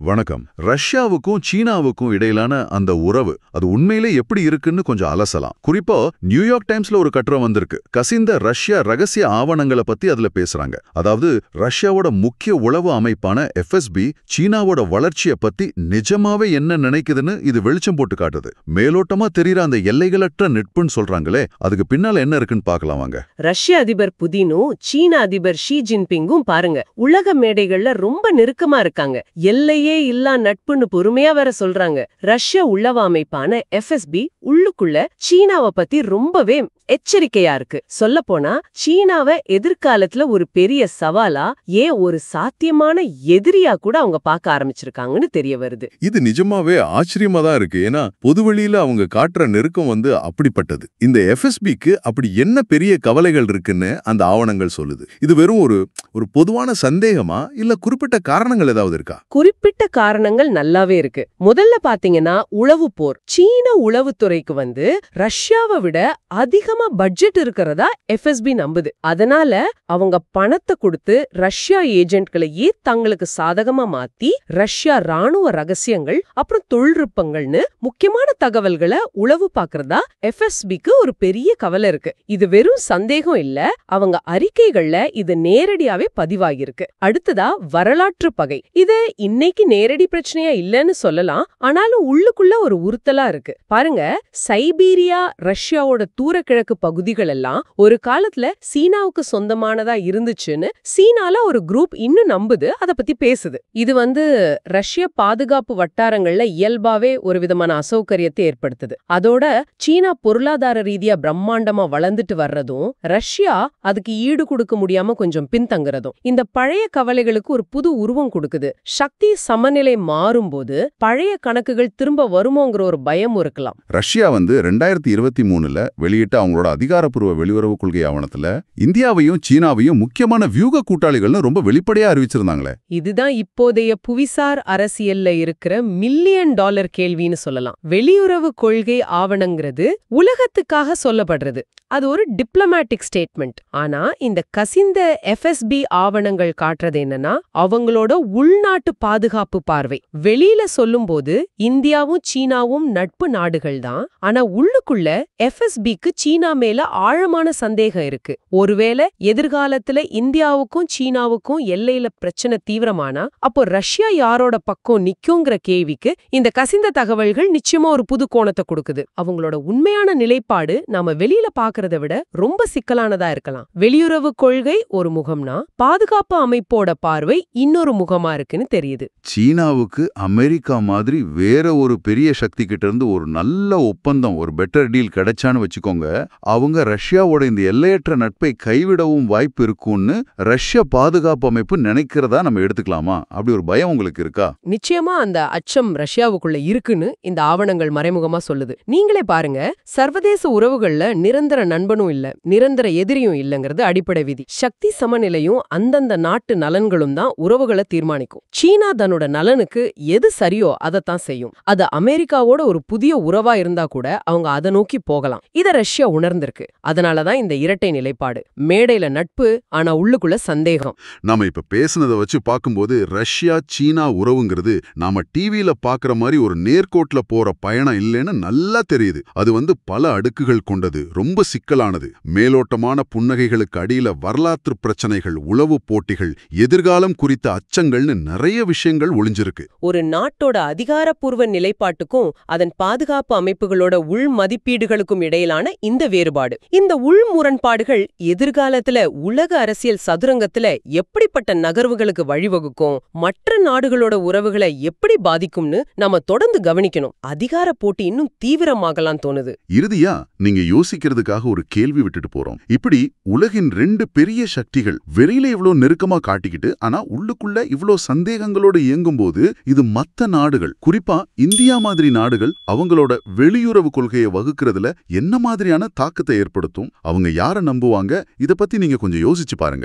வணக்கம். ரஷ்யாவுக்கும் சீனாவுக்கும் இடையிலான அந்த உறவு அது உண்மையிலே எப்படி இருக்குன்னு கொஞ்சம் அலசலாம். குறிப்பா நியூயார்க் டைம்ஸ்ல ஒரு கட்டுரை வந்திருக்கு. கசிந்த ரஷ்யா ரகசிய ஆவணங்களை பத்தி அதுல பேசுறாங்க. அதாவது ரஷ்யாவோட முக்கிய உளவு அமைப்பான எஃப்எஸ்பி சீனாவோட வளர்ச்சியை பத்தி நிஜமாவே என்ன நினைக்குதுன்னு இது வெளிச்சம் போட்டு காட்டுது. மேலோட்டமா தெரியுற அந்த எல்லைகளற்ற நட்புன்னு சொல்றாங்களே, அதுக்கு பின்னால என்ன இருக்குன்னு பார்க்கலாம் வாங்க. ரஷ்ய அதிபர் புதினும் சீன அதிபர் ஷி ஜின்பிங்கும் பாருங்க, உலக மேடைகள்ல ரொம்ப நெருக்கமா இருக்காங்க. எல்லையே இல்லா நட்புன்னு பொறுமையா வேற சொல்றாங்க. ரஷ்ய உளவு அமைப்பான எஃப்எஸ்பி உள்ளுக்குள்ள சீனாவை பத்தி ரொம்பவே எச்சரிக்கையா இருக்கு. சொல்ல போனா சீனாவை எதிர்காலத்துல ஒரு பெரிய சவாலா, ஏன் ஒரு சாத்தியமான எதிரியா கூட அவங்க பார்க்க ஆரம்பிச்சிருக்காங்கன்னு தெரிய வருது. இது நிஜமாவே ஆச்சரியமா தான் இருக்கு. ஏன்னா பொதுவெளியில அவங்க காட்டுற நெருக்கம் அப்படிப்பட்டது. இந்த எஃப்எஸ்பிக்கு அப்படி என்ன பெரிய கவலைகள் இருக்குன்னு அந்த ஆவணங்கள் சொல்லுது. இது வெறும் ஒரு பொதுவான சந்தேகமா இல்ல குறிப்பிட்ட காரணங்கள் ஏதாவது இருக்கா? குறிப்பிட்ட காரணங்கள் நல்லாவே இருக்கு. முதல்ல பாத்தீங்கன்னா உளவு போர். சீன உளவுத்துறைக்கு ரஷ்யாவை விட அதிகமா பட்ஜெட் இருக்கிறதா எஃப்எஸ்பி நம்புது. அதனால அவங்க பணத்தை கொடுத்து ரஷ்யா ஏஜென்ட்களையே தங்களுக்கு சாதகமா மாத்தி ரஷ்யா ராணுவ ரகசியங்கள் அப்புறம் தொழில்நுட்பங்கள்னு முக்கியமான தகவல்களை உளவு பாக்குறதா எஃப்எஸ்பிக்கு ஒரு பெரிய கவலை இருக்கு. இது வெறும் சந்தேகம் இல்ல, அவங்க அறிக்கைகள்ல இது நேரடியாவே பதிவாகிருக்கு. அடுத்ததா வரலாற்று பகை. இது இன்னைக்கு நேரடி பிரச்சனையா இல்லன்னு சொல்லலாம், ஆனாலும் உள்ளுக்குள்ள ஒரு உறுத்தலா இருக்கு. பாருங்க, சைபீரியா ரஷ்யாவோட தூர கிழக்கு பகுதிகள் எல்லாம் ஒரு காலத்துல சீனாவுக்கு சொந்தமானதா இருந்துச்சுன்னு சீனால ஒரு குரூப் இன்னும் நம்புது, அத பத்தி பேசுது. இது ரஷ்ய பாதுகாப்பு வட்டாரங்கள்ல இயல்பாவே ஒரு விதமான அசௌகரியத்தை ஏற்படுத்துது. அதோட சீனா பொருளாதார ரீதியா பிரம்மாண்டமா வளர்ந்துட்டு வர்றதும் ரஷ்யா அதுக்கு ஈடு கொடுக்க முடியாம கொஞ்சம் பின்தங்குறதும் இந்த பழைய கவலைகளுக்கு ஒரு புது உருவம் கொடுக்குது. சக்தி சமநிலை மாறும்போது பழைய கணக்குகள் திரும்ப வருமோங்கிற ஒரு பயம் இருக்கலாம். ரஷ்யா 2023ல வெளியிட்ட அவங்களோட அதிகாரப்பூர்வ வெளியுறவு கொள்கை ஆவணத்துல இந்தியாவையும் சீனாவையும் முக்கியமான வியூக கூட்டாளிகள்னு ரொம்ப வெளிப்படையா அறிவிச்சிருந்தாங்களே. இதுதான் இப்போதைய புவிசார் அரசியல்ல இருக்கிற $1,000,000 கேள்வின்னு சொல்லலாம். வெளியுறவு கொள்கை ஆவணங்கிறது உலகத்துக்காக சொல்லப்படுறது, அது ஒரு டிப்ளமேட்டிக் ஸ்டேட்மெண்ட். ஆனா இந்த கசிந்த எஃப்எஸ்பி ஆவணங்கள் காட்டுறது என்னன்னா அவங்களோட உள்நாட்டு பாதுகாப்பு பார்வை. வெளியில சொல்லும்போது இந்தியாவும் சீனாவும் நட்பு நாடுகள் தான், ஆனா உள்ளுக்குள்ள எஃப்எஸ்பிக்கு சீனா மேல ஆழமான சந்தேகம் இருக்கு. ஒருவேளை எதிர்காலத்துல இந்தியாவுக்கும் சீனாவுக்கும் எல்லையில பிரச்சனை தீவிரமானா அப்போ ரஷ்யா யாரோட பக்கம் நிக்குங்கிற கேள்விக்கு இந்த கசிந்த தகவல்கள் நிச்சயமா ஒரு புது கோணத்தை கொடுக்குது. அவங்களோட உண்மையான நிலைப்பாடு நாம வெளியில பாக்குறதை விட ரொம்ப சிக்கலானதா இருக்கலாம். வெளியுறவு கொள்கை ஒரு முகம்னா பாதுகாப்பு அமைப்போட பார்வை இன்னொரு முகமா இருக்குன்னு தெரியுது. சீனாவுக்கு அமெரிக்கா மாதிரி வேற ஒரு பெரிய சக்தி கிட்ட இருந்து ஒரு நல்ல ஒப்பந்தம், ஒரு பெட்டர் டீல் கிடைச்சான்னு வச்சுக்கோங்க, அவங்க ரஷ்யாவோட இந்த எல்லையற்ற நட்பை கைவிடவும் வாய்ப்பு இருக்கும்னு ரஷ்ய பாதுகாப்பு அமைப்பு நினைக்கிறதா நம்ம எடுத்துக்கலாமா? அப்படி ஒரு பயம் உங்களுக்கு இருக்கா? நிச்சயமா அந்த அச்சம் ரஷ்யாவுக்குள்ள இருக்குன்னு இந்த ஆவணங்கள் மறைமுகமா சொல்லுது. நீங்களே பாருங்க, சர்வதேச உறவுகள்ல நிரந்தர நண்பனும் இல்ல, நிரந்தர எதிரியும் இல்லங்கிறது அடிப்படை விதி. சக்தி சமநிலையும் அந்தந்த நாட்டு நலன்களும் தான் உறவுகளை தீர்மானிக்கும். சீனா தன்னோட நலனுக்கு எது சரியோ அதைத்தான் செய்யும். அது அமெரிக்காவோட ஒரு புதிய உறவா இருந்தா கூட அவங்க அதை நோக்கி போகலாம். இத ரஷ்யா உணர்ந்திருக்கு. அதனாலதான் இந்த இரட்டை நிலைப்பாடு. மேடையில நட்பு, ஆனா உள்ளுக்குள்ள சந்தேகம். நாம இப்ப பேசுனதை வச்சு பார்க்கும்போது ரஷ்யா சீனா உறவுங்கிறது நாம டிவியில பாக்குற மாதிரி ஒரு நேர்கோட்ல போற பயணம் இல்லைன்னு நல்லா தெரியுது. அது பல அடுக்குகள் கொண்டது, ரொம்ப சிக்கலானது. மேலோட்டமான புன்னகைகளுக்கு அடியில வரலாற்று பிரச்சனைகள், உளவு போட்டிகள், எதிர்காலம் குறித்த அச்சங்கள்னு நிறைய விஷயங்கள் ஒளிஞ்சிருக்கு. ஒரு நாட்டோட அதிகாரப்பூர்வ நிலைப்பாட்டுக்கும் அதன் பாதுகாப்பு அமைப்புகளோட உள் மதிப்பீடுகளுக்கும் இடையிலான இந்த வேறுபாடு, இந்த உள் முரண்பாடுகள் எதிர்காலத்துல உலக அரசியல் சதுரங்கத்துல எப்படிப்பட்ட நகர்வுகளுக்கு வழிவகுக்கும், மற்ற நாடுகளோட உறவுகளை எப்படி பாதிக்கும்னு நம்ம தொடர்ந்து கவனிக்கணும். அதிகார போட்டி இன்னும் தீவிரமாகலாம் தோணுது. இறுதியா நீங்க யோசிக்கிறதுக்காக ஒரு கேள்வி விட்டுட்டு போறோம். இப்படி உலகின் 2 பெரிய சக்திகள் வெளியில இவ்வளவு நெருக்கமா காட்டிக்கிட்டு ஆனா உள்ளுக்குள்ள இவ்வளவு சந்தேகங்களோட இயங்கும்போது இது மத்த நாடுகள், குறிப்பா இந்தியா மாதிரி நாடுகள் அவங்களோட வெளியுறவு கொள்கையை வகுக்கிறதுல என்ன மாதிரியான தாக்கத்தை ஏற்படுத்தும்? அவங்க யாரை நம்புவாங்க? இத பத்தி நீங்க கொஞ்சம் யோசிச்சு பாருங்க.